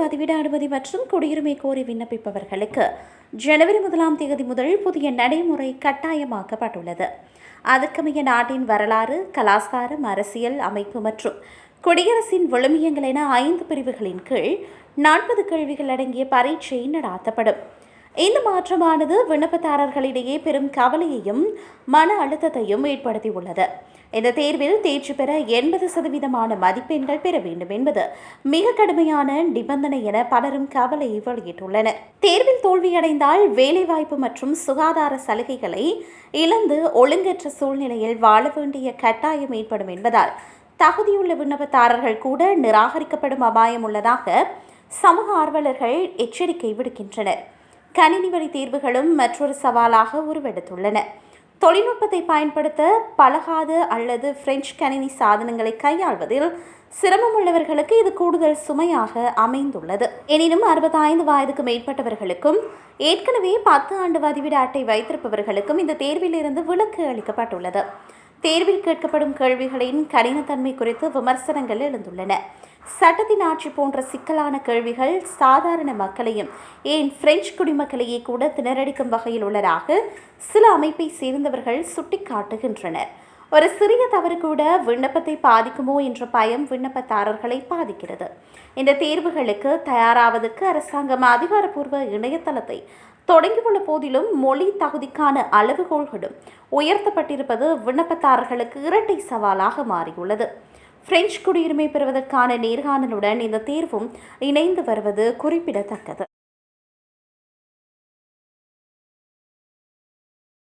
பதிவிட அனுமதி மற்றும் குடியுரிமை கோரி விண்ணப்பிப்பவர்களுக்கு ஜனவரி 1ஆம் தேதி முதல் புதிய நடைமுறை கட்டாயமாக்கப்பட்டுள்ளது. அதற்கமைய நாட்டின் வரலாறு, கலாச்சாரம், அரசியல் அமைப்பு மற்றும் குடியரசின் விழுமியங்கள் என 5 பிரிவுகளின் கீழ் 40 கேள்விகள் அடங்கிய பரீட்சை நடாத்தப்படும். இந்த மாற்றமானது விண்ணப்பதாரர்களிடையே பெரும் கவலையையும் மன அழுத்தத்தையும் ஏற்படுத்தியுள்ளது. இந்த தேர்வில் தேர்ச்சி பெற 80% மதிப்பெண்கள் பெற வேண்டும் என்பது மிக கடுமையான நிபந்தனை என பலரும் கவலை வெளியிட்டுள்ளனர். தேர்வில் தோல்வியடைந்தால் வேலைவாய்ப்பு மற்றும் சுகாதார சலுகைகளை இழந்து ஒழுங்கற்ற சூழ்நிலையில் வாழ வேண்டிய கட்டாயம் ஏற்படும் என்பதால் தகுதியுள்ள விண்ணப்பதாரர்கள் கூட நிராகரிக்கப்படும் அபாயம் உள்ளதாக சமூக ஆர்வலர்கள் எச்சரிக்கை விடுக்கின்றனர். கணினி வழி தேர்வுகளும் மற்றொரு சவாலாக உருவெடுத்துள்ளன. தொழில்நுட்பத்தை பயன்படுத்த பழகாத அல்லது பிரெஞ்சு கணினி சாதனங்களை கையாள்வதில் சிரமம் உள்ளவர்களுக்கு இது கூடுதல் சுமையாக அமைந்துள்ளது. எனினும் 65 வயதுக்கு மேற்பட்டவர்களுக்கும் ஏற்கனவே 10 ஆண்டு பதிவிட அட்டை வைத்திருப்பவர்களுக்கும் இந்த தேர்வில் இருந்து விலக்கு அளிக்கப்பட்டுள்ளது. தேர்வில் கேட்கப்படும் கேள்விகளின் கடினத்தன்மை குறித்து விமர்சனங்கள் எழுந்துள்ளன. சட்டத்தின் ஆட்சி போன்ற சிக்கலான கேள்விகள் சாதாரண மக்களையும் ஏன் பிரெஞ்சு குடிமக்களையே கூட திணறடிக்கும் வகையில் உள்ளதாக சில அமைப்பை சேர்ந்தவர்கள் சுட்டிக்காட்டுகின்றனர். ஒரு சிறிய தவறு கூட விண்ணப்பத்தை பாதிக்குமோ என்ற பயம் விண்ணப்பதாரர்களை பாதிக்கிறது. இந்த தேர்வுகளுக்கு தயாராவதற்கு அரசாங்கம் அதிகாரப்பூர்வ இணையதளத்தை தொடங்கியுள்ள போதிலும் மொழி தகுதிக்கான அளவுகோல்களும் உயர்த்தப்பட்டிருப்பது விண்ணப்பதாரர்களுக்கு இரட்டை சவாலாக மாறியுள்ளது. பிரெஞ்சு குடியுரிமை பெறுவதற்கான நேர்காணலுடன் இந்த தேர்வும் இணைந்து வருவது குறிப்பிடத்தக்கது.